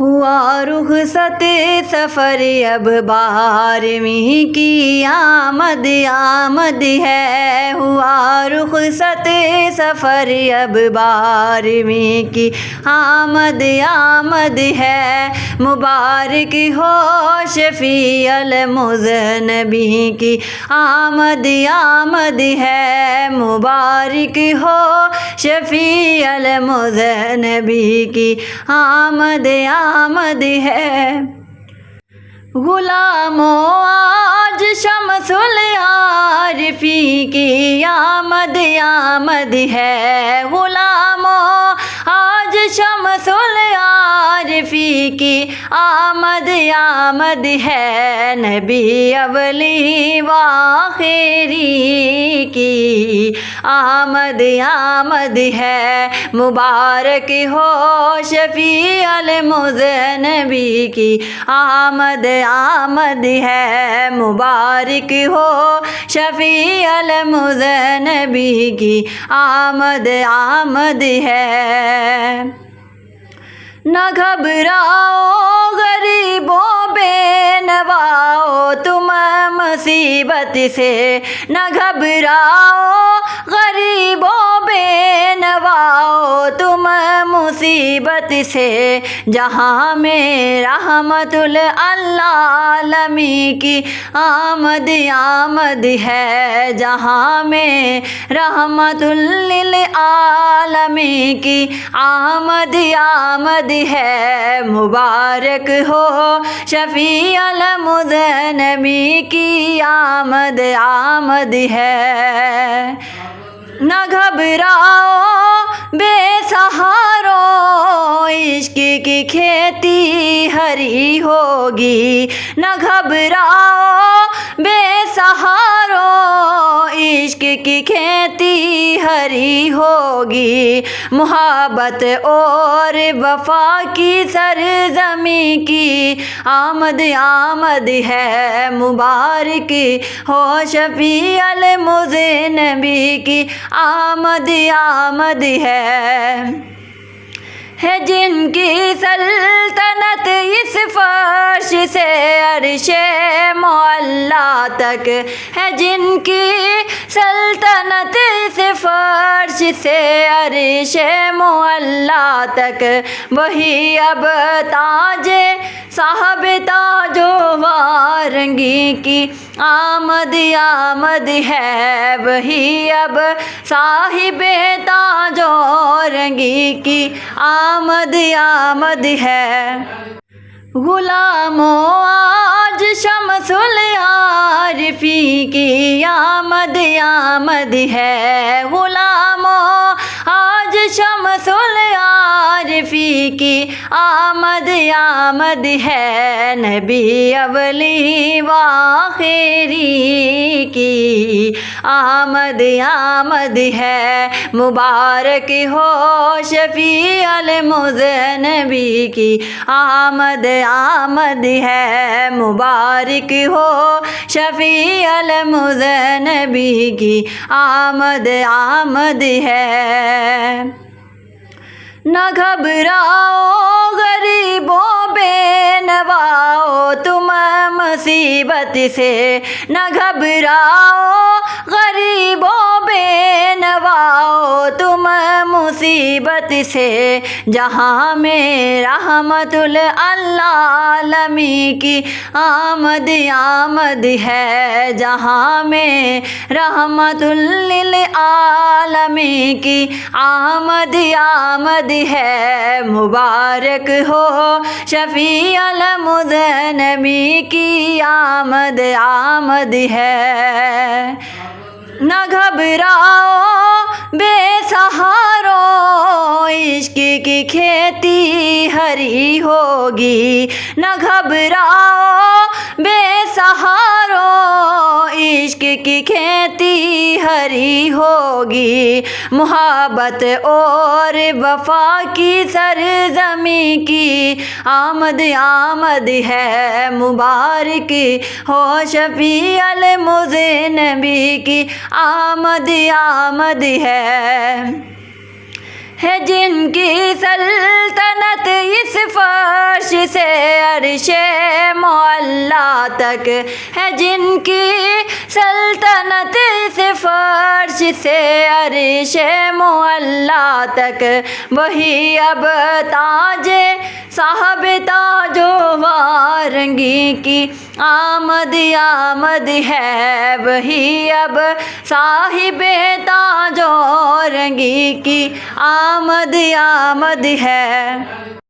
ہوا رخصت سفر اب 12ویں کی آمد آمد ہے، ہوا رخصت سفر اب 12ویں کی آمد آمد ہے، مبارک ہو شفیع المذنبین کی آمد آمد ہے، مبارک ہو شفیع المذنبین کی آمد آمد ہے۔ غلاموں آج شمس العارفین کی آمد آمد ہے، غلاموں آج شمس العارفین کی آمد آمد ہے، نبی اولی و آخری کی آمد آمد ہے، مبارک ہو شفیع المذنبین کی آمد آمد ہے، مبارک ہو شفیع المذنبین کی آمد آمد ہے۔ نہ گھبراؤ غریبوں بے نواؤ تم مصیبت سے، نہ گھبراؤ غریبوں بے نواؤ تم مصیبت سے، جہاں میں رحمت للعالمین کی آمد آمد ہے، جہاں میں رحمت للعالمین کی آمد آمد ہے، مبارک ہو شفیع المذنبین کی آمد آمد ہے۔ نہ گھبراؤ بے سہاروں عشق کی کھیتی ہری ہوگی، نہ گھبراؤ بے سہاروں عشق کی کھیتی ہری ہوگی، محبت اور وفا کی سرزمین کی آمد آمد ہے، مبارک ہو شفیع المذنبین کی آمد آمد ہے جن کی سلطنت اس فرش سے عرش معلیٰ تک ہے، جن کی سلطنت اس فرش سے عرش معلیٰ تک، وہی اب تاج صاحب تاج و وارنگی کی آمد آمد ہے، وہی اب صاحب تاج و رنگی کی آمد آمد ہے۔ غلاموں آج شمس العارفین کی آمد آمد ہے، غلاموں آج شمس العارفین کی آمد آمد ہے، نبی اولی و آخری کی آمد آمد ہے، مبارک ہو شفیع المذنبین کی آمد آمد ہے، مبارک ہو شفیع المذنبین کی آمد آمد ہے۔ نہ گھبراؤ غریبوں بے نواؤ تم مصیبت سے، نہ گھبراؤ غریبوں بے نواؤ تم مصیبت سے، جہاں میں رحمت للعالمین کی آمد آمد ہے، جہاں میں رحمت للعالمین کی آمد آمد ہے، مبارک ہو شفیع المذنبین کی آمد آمد ہے۔ نہ گھبراؤ بے سہاروں عشق کی کھیتی ہری ہوگی، نہ گھبراؤ بے سہاروں عشق کی کھیتی ہری ہوگی، محبت اور وفا کی سرزمین کی آمد آمد ہے، مبارک ہو شفیع المذنبین کی آمد آمد ہے۔ ہے جن کی سلطنت اس فرش سے عرش معلا تک، ہے جن کی سلطنت اس فرش سے عرش معلا تک، وہی اب تاج صاحب تاج و وارنگی کی آمد آمد ہے، وہی اب صاحب تاج و رنگی کی آمد آمد ہے۔